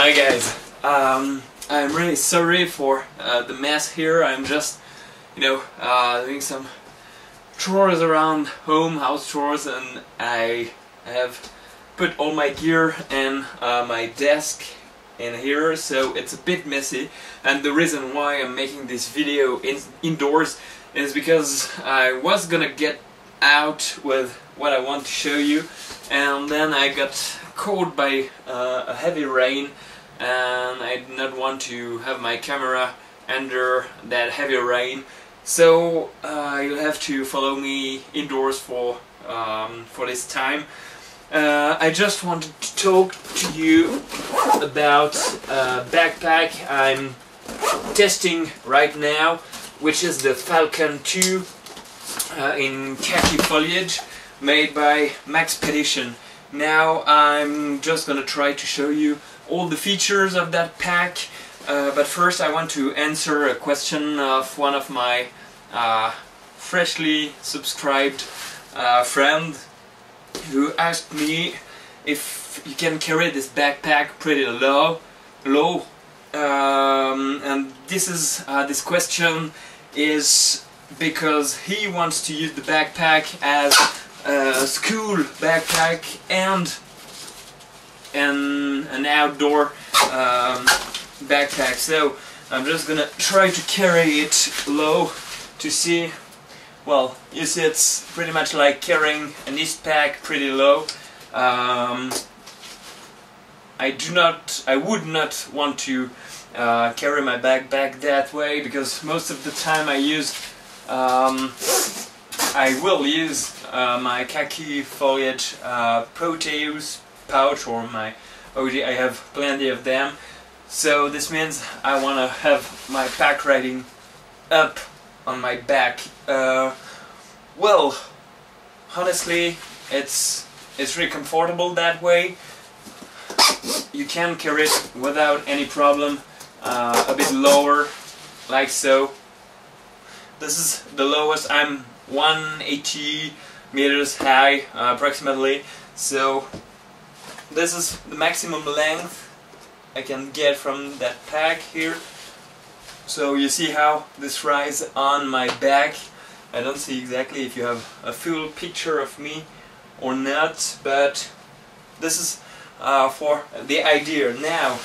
Hi guys, I'm really sorry for the mess here. I'm just, doing some chores around home, house chores, and I have put all my gear and my desk in here, so it's a bit messy. And the reason why I'm making this video indoors is because I was gonna get out with what I want to show you, and then I got caught by a heavy rain, and I did not want to have my camera under that heavy rain, so you'll have to follow me indoors for this time. I just wanted to talk to you about a backpack I'm testing right now, which is the Falcon II in khaki foliage, made by Maxpedition. Now I'm just gonna try to show you all the features of that pack, but first I want to answer a question of one of my freshly subscribed friend, who asked me if you can carry this backpack pretty low. And this question is because he wants to use the backpack as a school backpack and an outdoor backpack. So I'm just gonna try to carry it low to see. Well, you see, it's pretty much like carrying an East pack pretty low. I would not want to carry my backpack that way, because most of the time I will use my khaki foliage Proteus pouch, or my OG. I have plenty of them, so this means I want to have my pack riding up on my back. Well, honestly, it's really comfortable that way. You can carry it without any problem, a bit lower, like so. This is the lowest. I'm 180 meters high, approximately, so this is the maximum length I can get from that pack here. So you see how this rides on my back. I don't see exactly if you have a full picture of me or not, but this is for the idea. Now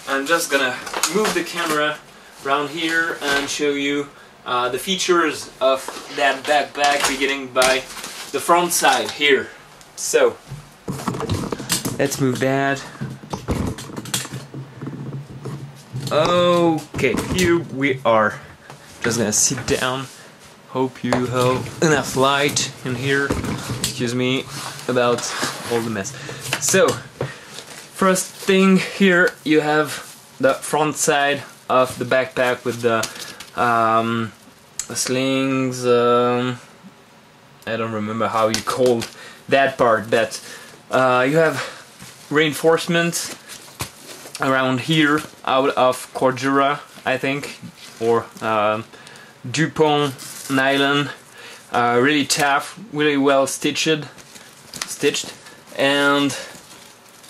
I'm just gonna move the camera around here and show you the features of that backpack, beginning by the front side here. So let's move that. Okay, here we are. Just gonna sit down. Hope you have enough light in here. Excuse me about all the mess. So, first thing here, you have the front side of the backpack with the slings. I don't remember how you call that part, but you have reinforcement around here out of Cordura, I think, or Dupont nylon, really tough, really well stitched, and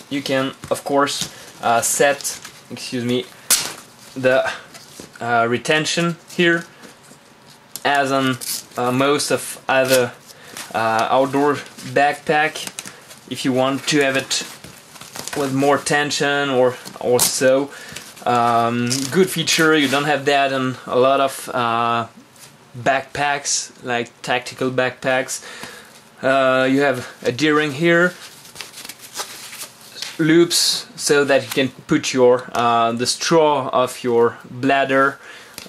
you can of course set, the retention here, as on most of other outdoor backpack. If you want to have it with more tension or so, good feature. You don't have that in a lot of backpacks, like tactical backpacks. You have a D-ring here, loops so that you can put your the straw of your bladder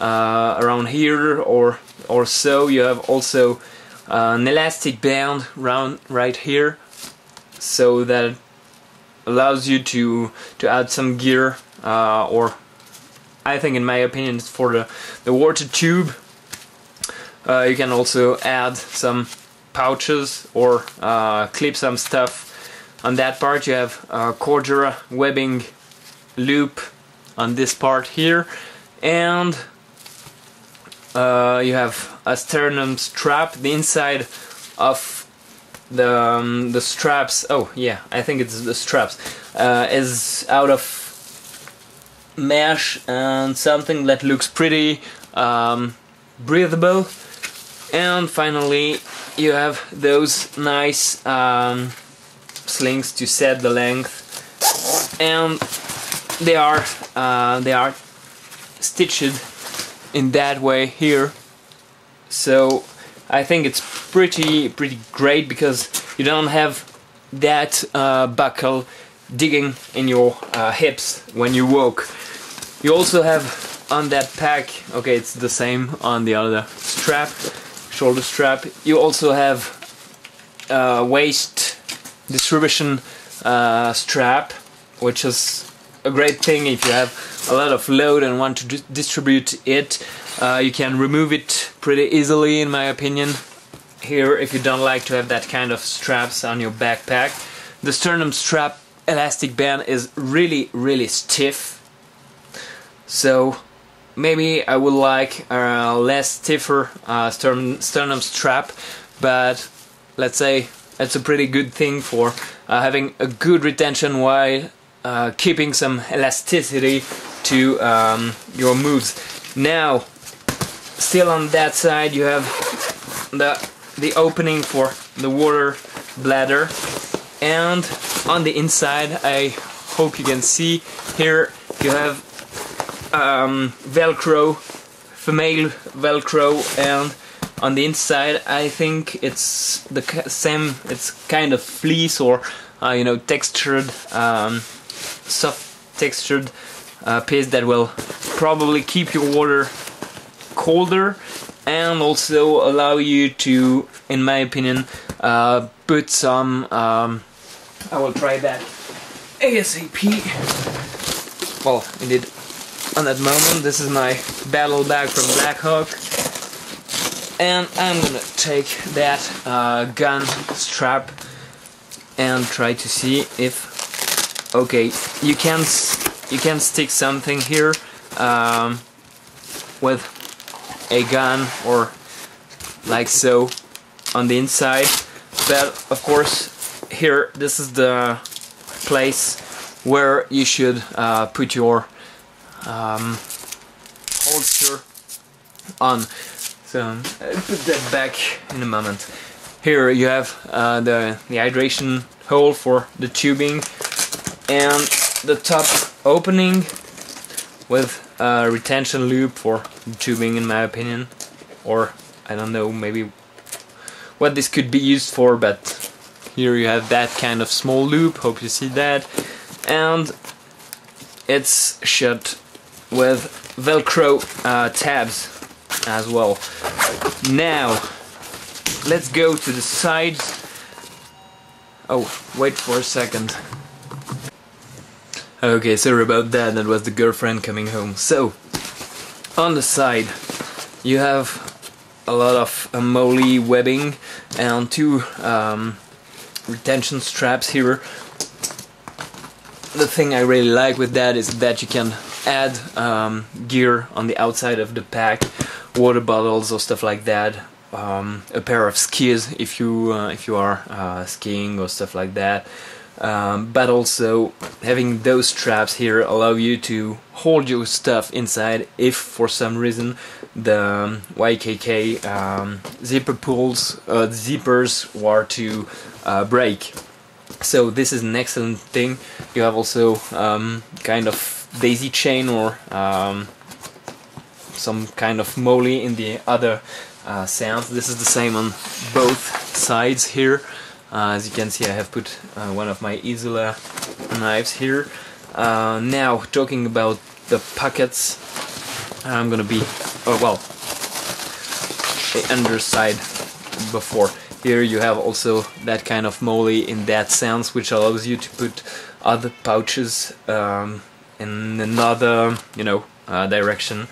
around here or so. You have also an elastic band right here, so that allows you to add some gear, or I think, in my opinion, it's for the water tube. You can also add some pouches or clip some stuff on that part. You have Cordura webbing loop on this part here, and you have a sternum strap. The inside of the straps, oh yeah, I think it's the straps, is out of mesh and something that looks pretty breathable. And finally you have those nice slings to set the length, and they are stitched in that way here. So I think it's pretty great because you don't have that buckle digging in your hips when you walk. You also have on that pack, okay, it's the same on the other strap, shoulder strap, you also have waist distribution strap, which is a great thing if you have a lot of load and want to distribute it. You can remove it pretty easily, in my opinion. Here, if you don't like to have that kind of straps on your backpack. The sternum strap elastic band is really stiff, so maybe I would like a less stiffer sternum strap, but let's say it's a pretty good thing for having a good retention while keeping some elasticity to your moves. Now, still on that side, you have the opening for the water bladder, and on the inside, I hope you can see here, you have Velcro, female Velcro, and on the inside I think it's the same, it's kind of fleece or you know, textured, soft textured piece that will probably keep your water colder and also allow you to, in my opinion, put some, I will try that ASAP. Well, indeed, on that moment, this is my battle bag from Blackhawk, and I'm gonna take that gun strap and try to see if, okay, you can stick something here with a gun or like so on the inside, but of course here this is the place where you should put your holster on. So I'll put that back in a moment. Here you have the hydration hole for the tubing and the top opening with a retention loop for the tubing, in my opinion, or I don't know, maybe what this could be used for, but here you have that kind of small loop, hope you see that, and it's shut with Velcro tabs as well. Now let's go to the sides. Oh, wait for a second. Okay, sorry about that, that was the girlfriend coming home. So, on the side you have a lot of moly webbing and two retention straps here. The thing I really like with that is that you can add gear on the outside of the pack, water bottles or stuff like that, a pair of skis if you are skiing or stuff like that. But also having those straps here allow you to hold your stuff inside if for some reason the YKK zipper pulls, zippers were to break. So this is an excellent thing. You have also kind of daisy chain or some kind of moly in the other sounds. This is the same on both sides here. As you can see, I have put one of my Isola knives here. Now, talking about the pockets, I'm gonna be, oh well, the underside before. Here you have also that kind of moly in that sense, which allows you to put other pouches in another, you know, direction.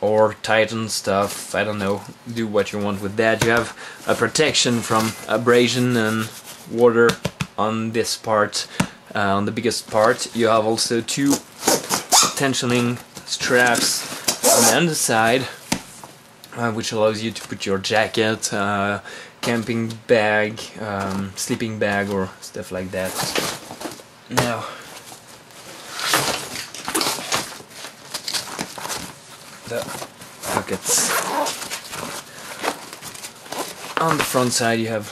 Or tighten stuff, I don't know, do what you want with that. You have a protection from abrasion and water on this part, on the biggest part. You have also two tensioning straps on the underside, which allows you to put your jacket, camping bag, sleeping bag or stuff like that. Now, the pockets. On the front side you have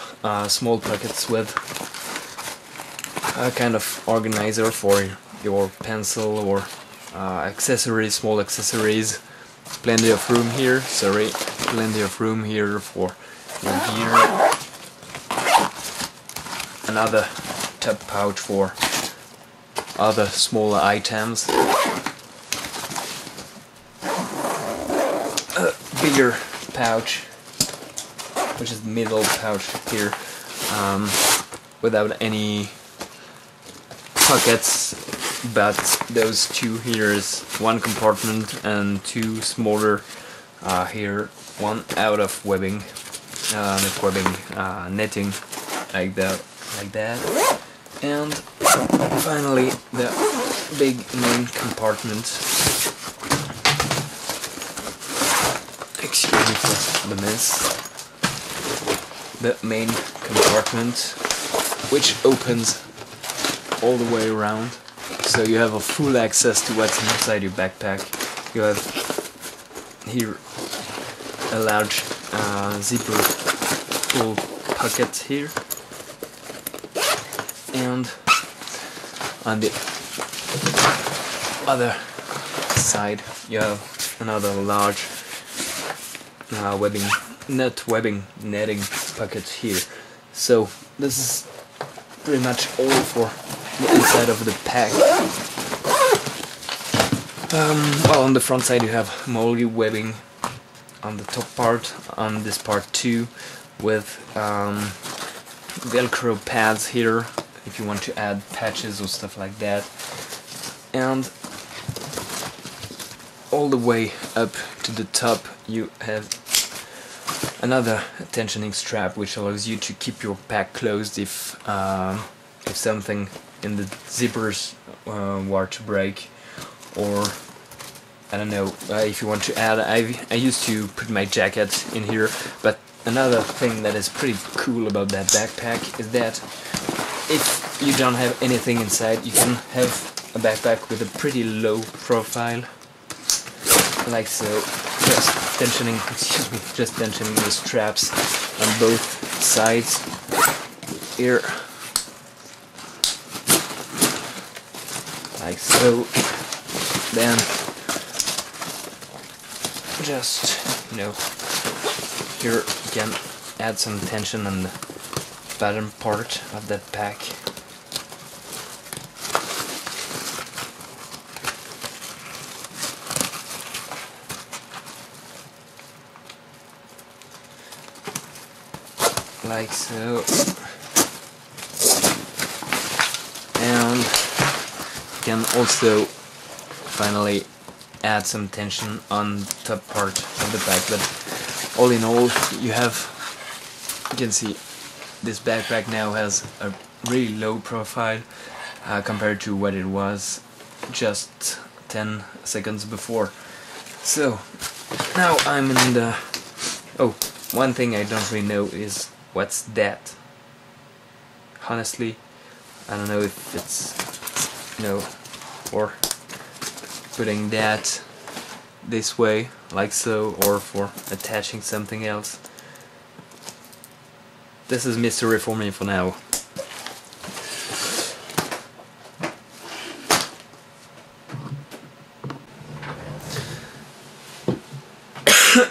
small pockets with a kind of organizer for your pencil or accessories, small accessories. Plenty of room here, plenty of room here for your gear. Another top pouch for other smaller items. A bigger pouch, which is the middle pouch here, without any pockets, but those two here is one compartment and two smaller here, one out of webbing, not webbing, netting, like that, and finally the big main compartment. Excuse me for the mess. The main compartment, which opens all the way around, so you have a full access to what's inside your backpack. You have here a large zipper full pocket here, and on the other side you have another large netting pocket here. So this is pretty much all for the inside of the pack. Well, on the front side you have moldy webbing on the top part, on this part too, with Velcro pads here if you want to add patches or stuff like that, and all the way up to the top you have another tensioning strap which allows you to keep your pack closed if something in the zippers were to break, or I don't know, if you want to add. I used to put my jacket in here, but another thing that is pretty cool about that backpack is that if you don't have anything inside, you can have a backpack with a pretty low profile, like so. Just tensioning the straps on both sides here, like so. Then just, you know, here you can add some tension on the bottom part of that pack. Like so, and you can also finally add some tension on the top part of the back. But all in all, you can see this backpack now has a really low profile compared to what it was just 10 seconds before. So now I'm in the... Oh, one thing I don't really know is what's that? Honestly, I don't know if it's, you know, for putting that this way, like so, or for attaching something else. This is mystery for me for now.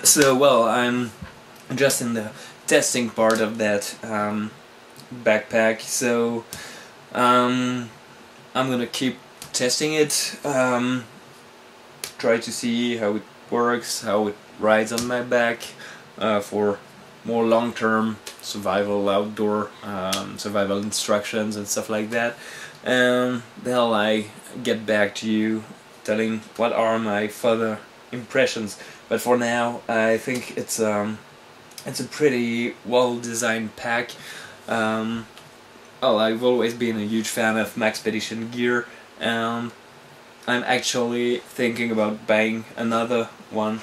So, well, I'm just in the testing part of that backpack, so I'm gonna keep testing it, try to see how it works, how it rides on my back, for more long-term survival, outdoor survival instructions and stuff like that, and then I get back to you telling what are my further impressions. But for now, I think it's a pretty well-designed pack. Well, I've always been a huge fan of Maxpedition gear, and I'm actually thinking about buying another one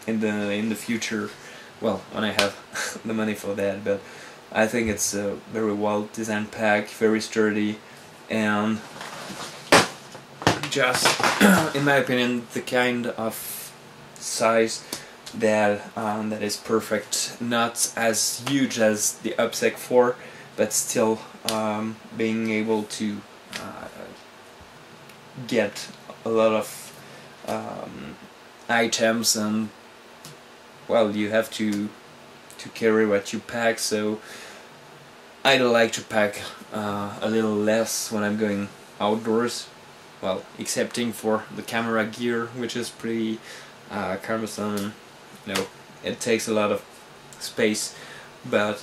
in the future. Well, when I have the money for that. But I think it's a very well-designed pack, very sturdy, and just, in my opinion, the kind of size that that is perfect. Not as huge as the Upsec 4, but still being able to get a lot of items, and well, you have to carry what you pack, so I like to pack a little less when I'm going outdoors, well, excepting for the camera gear, which is pretty cumbersome. You know, it takes a lot of space, but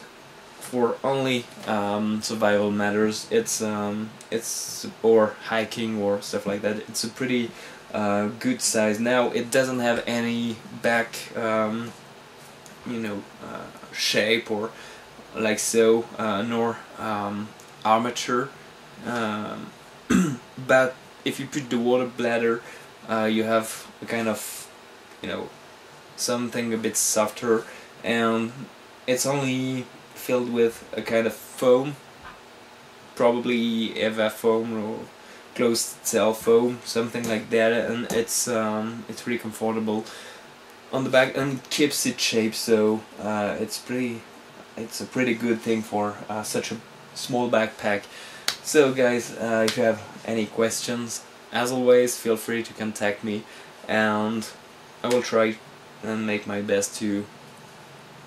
for only survival matters, it's or hiking or stuff like that, it's a pretty good size. Now it doesn't have any back you know, shape or like so, nor armature, but if you put the water bladder, you have a kind of, you know, something a bit softer, and it's only filled with a kind of foam, probably Eva foam or closed cell foam, something like that, and it's pretty comfortable on the back and it keeps its shape, so it's a pretty good thing for such a small backpack. So guys, if you have any questions, as always, feel free to contact me, and I will try and make my best to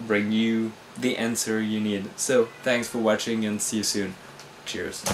bring you the answer you need. So thanks for watching, and see you soon. Cheers.